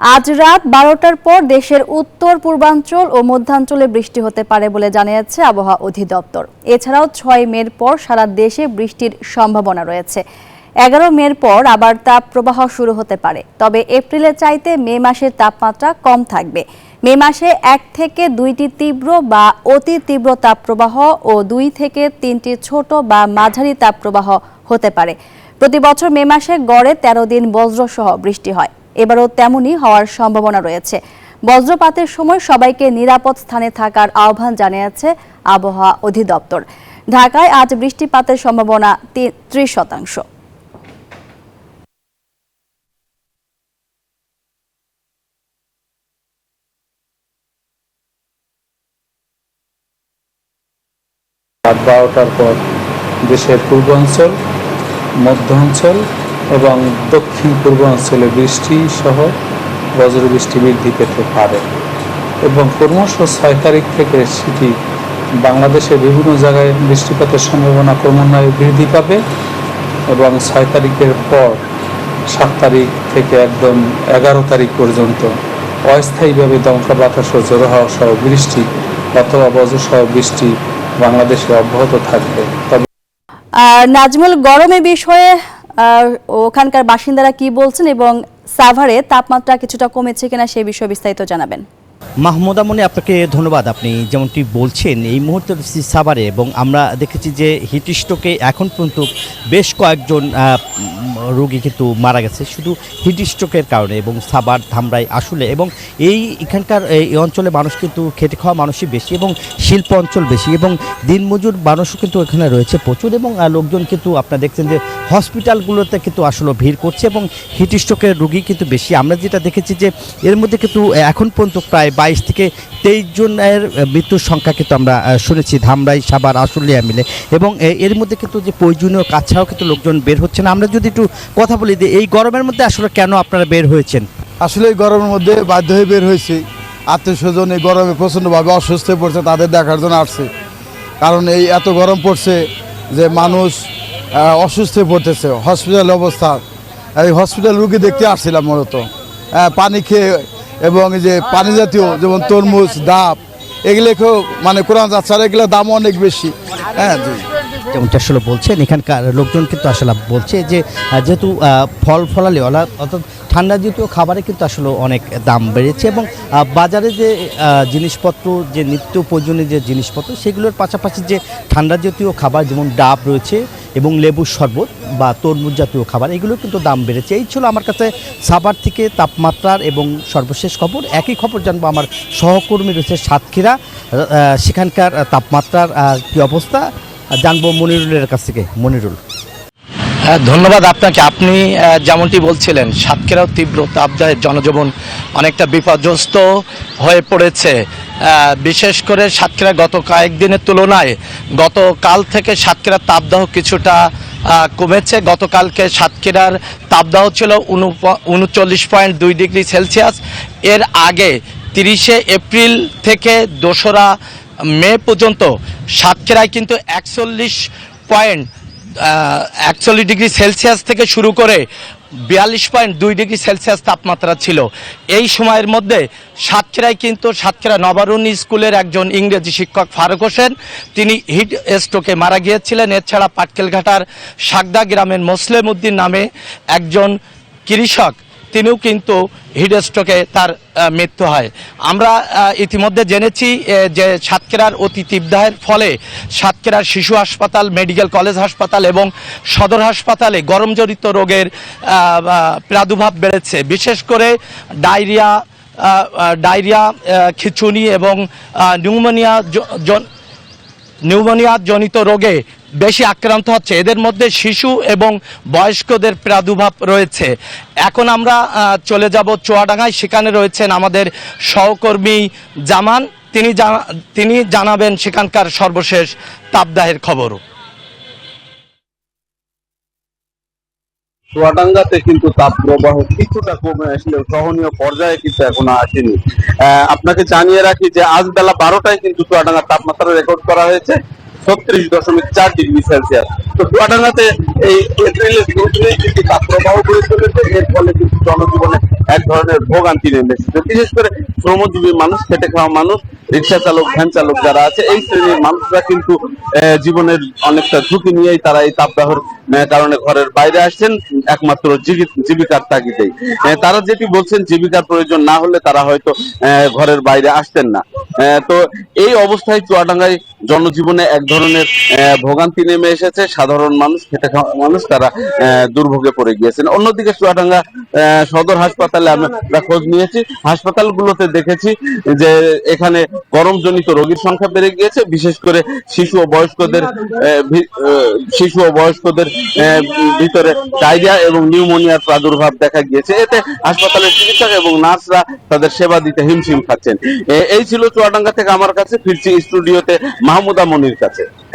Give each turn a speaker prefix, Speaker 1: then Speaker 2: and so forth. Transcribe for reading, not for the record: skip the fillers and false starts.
Speaker 1: আজ রাত 12টার পর দেশের উত্তর পূর্বাঞ্চল ও মধ্যাঞ্চলে বৃষ্টি হতে পারে বলে জানিয়েছে আবহাওয়া অধিদপ্তর। এছাড়াও 6 মের পর সারা দেশে বৃষ্টির সম্ভাবনা রয়েছে। 11 মের পর আবার তাপ প্রবাহ শুরু হতে পারে, তবে এপ্রিলের চাইতে মে মাসের তাপমাত্রা কম থাকবে। মে মাসে 1 থেকে 2টি তীব্র বা অতি তীব্র তাপপ্রবাহ ও 2 থেকে 3টি ছোট বা মাঝারি তাপপ্রবাহ হতে পারে। প্রতি বছর মে মাসে গড়ে 13 দিন বজ্রসহ বৃষ্টি হয়। এবারও তেমনই হওয়ার সম্ভাবনা রয়েছে। বজ্রপাতের সময় সবাইকে নিরাপদ স্থানে থাকার আহ্বান জানিয়েছে আবহাওয়া অধিদপ্তর। ঢাকায় আজ বৃষ্টিপাতের সম্ভাবনা 30%।
Speaker 2: রাত 12টার পর দেশের পূর্বাঞ্চল, মধ্যাঞ্চল এবং দক্ষিণ পূর্বাঞ্চলে বৃষ্টি সহ বজ্রবৃষ্টি বৃদ্ধি পেতে পারে এবং ক্রমশ 6 তারিখ থেকে সেটি বাংলাদেশের বিভিন্ন জায়গায় বৃষ্টিপাতের সম্ভাবনা ক্রমান্বয়ে বৃদ্ধি পাবে এবং 6 তারিখের পর 7 তারিখ থেকে একদম 11 তারিখ পর্যন্ত অস্থায়ীভাবে দমকা বাতাস ও ঝোড়ো হাওয়া সহ বৃষ্টি অথবা বজ্রসহ বৃষ্টি বাংলাদেশে অব্যাহত থাকবে। তবে
Speaker 1: নাজমুল, গরমের বিষয়ে ওখানকার বাসিন্দারা কি বলছেন এবং সাভারে তাপমাত্রা কিছুটা কমেছে কিনা সেই বিষয়ে বিস্তারিত জানাবেন।
Speaker 3: মাহমুদা মনি, আপনাকে ধন্যবাদ। আপনি যেমনটি বলছেন এই মুহূর্তে সাভারে এবং আমরা দেখেছি যে হিটস্ট্রোকে এখন পর্যন্ত বেশ কয়েকজন রোগী কিন্তু মারা গেছে শুধু হিটস্ট্রোকের কারণে, এবং সাভার, ধামরাই, আসলে এবং এখানকার এই অঞ্চলে মানুষ কিন্তু খেটে খাওয়া মানুষই বেশি এবং শিল্প অঞ্চল বেশি এবং দিনমজুর মানুষও কিন্তু এখানে রয়েছে প্রচুর, এবং লোকজন কিন্তু আপনারা দেখছেন যে হসপিটালগুলোতে কিন্তু আসলে ভিড় করছে এবং হিটস্ট্রোকের রোগী কিন্তু বেশি। আমরা যেটা দেখেছি যে এর মধ্যে কিন্তু এখন পর্যন্ত প্রায় 22 থেকে 23 জনের মৃত্যুর সংখ্যা কিন্তু আমরা শুনেছি ধামরাই, সাভার, আশুলিয়া মিলে, এবং এর মধ্যে কিন্তু যে প্রয়োজনীয় কাজ ছাড়াও কিন্তু লোকজন বের হচ্ছে না। আমরা যদি একটু কথা বলি যে এই গরমের মধ্যে আসলে কেন আপনারা বের হয়েছেন?
Speaker 4: আসলে এই গরমের মধ্যে বাধ্য হয়ে বের হয়েছি। আত্মীয় স্বজন এই গরমে প্রচণ্ডভাবে অসুস্থ হয়ে পড়ছে, তাদের দেখার জন্য আসছে। কারণ এই এত গরম পড়ছে যে মানুষ অসুস্থ হয়ে পড়তেছে। হসপিটাল অবস্থা, এই হসপিটাল রুগী দেখতে আসছিলাম মূলত। পানি খেয়ে এবং এই যে পানি জাতীয় যেমন তরমুজ, ডাব, এগুলো খেয়েও মানে কোরআন যাচ্ছে, আর এগুলোর দাম অনেক বেশি। হ্যাঁ,
Speaker 3: যেমনটা আসলে বলছেন এখানকার লোকজন কিন্তু আসলে বলছে যে যেহেতু ফলালি অর্থাৎ ঠান্ডা জাতীয় খাবারে কিন্তু আসলে অনেক দাম বেড়েছে এবং বাজারে যে জিনিসপত্র, যে নিত্য প্রয়োজনীয় যে জিনিসপত্র, সেগুলোর পাশাপাশি যে ঠান্ডা জাতীয় খাবার যেমন ডাব রয়েছে এবং লেবুর শরবত বা তরমুজ জাতীয় খাবার, এগুলো কিন্তু দাম বেড়েছে। এই ছিল আমার কাছে সাভার থেকে তাপমাত্রার এবং সর্বশেষ খবর। একই খবর জানবো আমার সহকর্মী রয়েছে সাতক্ষীরা, সেখানকার তাপমাত্রার কী অবস্থা জানবো মনিরুলের কাছ থেকে। মনিরুল,
Speaker 5: হ্যাঁ, ধন্যবাদ আপনাকে। আপনি যেমনটি বলছিলেন, সাতক্ষীরাও তীব্র তাপদাহে জনজীবন অনেকটা বিপর্যস্ত হয়ে পড়েছে। বিশেষ করে সাতক্ষীরা গত কয়েকদিনের তুলনায় গতকাল থেকে সাতক্ষীরার তাপদাহ কিছুটা কমেছে। গতকালকে সাতক্ষীরার তাপদাহ ছিল 39.2 ডিগ্রি সেলসিয়াস। এর আগে 30শে এপ্রিল থেকে 2রা মে পর্যন্ত সাতক্ষীরায় কিন্তু 41 ডিগ্রি সেলসিয়াস থেকে শুরু করে 42.2 ডিগ্রি সেলসিয়াস তাপমাত্রা ছিল। এই সময়ের মধ্যে সাতক্ষীরায় কিন্তু সাতক্ষীরা নবারুণী স্কুলের একজন ইংরেজি শিক্ষক ফারুক হোসেন, তিনি হিট স্ট্রোকে মারা গিয়েছিলেন। এছাড়া পাটকেলঘাটার সাগদা গ্রামের মোসলেম উদ্দিন নামে একজন কৃষক, তিনিও কিন্তু হিট স্ট্রোকে তার মৃত্যু হয়। আমরা ইতিমধ্যে জেনেছি যে সাতক্ষীরার অতি তীব্রতার ফলে সাতক্ষীরার শিশু হাসপাতাল, মেডিকেল কলেজ হাসপাতাল এবং সদর হাসপাতালে গরমজনিত রোগের প্রাদুর্ভাব বেড়েছে। বিশেষ করে ডায়রিয়া, খিঁচুনি এবং নিউমোনিয়া জনিত রোগে বেশি আক্রান্ত হচ্ছে। এদের মধ্যে শিশু এবং বয়স্কদের প্রাদুর্ভাব রয়েছে। এখন আমরা চলে যাব চুয়াডাঙ্গায়, সেখানে রয়েছেন আমাদের সহকর্মী জামান। তিনি জানাবেন সেখানকার সর্বশেষ তাপদাহের খবরও।
Speaker 6: চুয়াডাঙ্গাতে কিন্তু তাপপ্রবাহ কিছুটা কমে আসলেও সহনীয় পর্যায়ে কিন্তু এখনো আসেনি। আপনাকে জানিয়ে রাখি যে আজ বেলা 12টায় কিন্তু চুয়াডাঙ্গার তাপমাত্রা রেকর্ড করা হয়েছে 36.4 ডিগ্রি সেলসিয়াস। তো চুয়াডাঙ্গাতে এই এপ্রিলের শুরুতেই কিন্তু তাপপ্রবাহ বয়ে চলেছে, এর ফলে কিন্তু জনজীবনে এক ধরনের ভোগান্তি নেমে এসেছে। বিশেষ করে শ্রমজীবী মানুষ, খেটে খাওয়া মানুষ, রিক্সা চালক, ভ্যান চালক যারা আছে, এই শ্রেণীর মানুষরা কিন্তু জীবনের অনেকটা ঝুঁকি নিয়েই তারা এই তাপদাহের কারণে ঘরের বাইরে আসছেন, একমাত্র জীবিকার তাগিদেই। তারা যেটি বলছেন, জীবিকার প্রয়োজন না হলে তারা হয়তো ঘরের বাইরে আসতেন না। তো এই অবস্থায় চুয়াডাঙ্গায় জনজীবনে এক ধরনের ভোগান্তি নেমে এসেছে। সাধারণ মানুষ, খেটে খাওয়া মানুষ, তারা দুর্ভোগে পড়ে গিয়েছেন। অন্যদিকে চুয়াডাঙ্গা সদর হাসপাতালে আমরা খোঁজ নিয়েছি, হাসপাতালগুলোতে দেখেছি যে এখানে গরমজনিত রোগীর সংখ্যা বেড়ে গিয়েছে। বিশেষ করে শিশু ও বয়স্কদের ভিতরে ডায়রিয়া এবং নিউমোনিয়ার প্রাদুর্ভাব দেখা গিয়েছে। এতে হাসপাতালের চিকিৎসক এবং নার্সরা তাদের সেবা দিতে হিমশিম খাচ্ছেন। এই ছিল চুয়াডাঙ্গা থেকে আমার কাছে। ফিরছি স্টুডিওতে মাহমুদা মনির কাছে।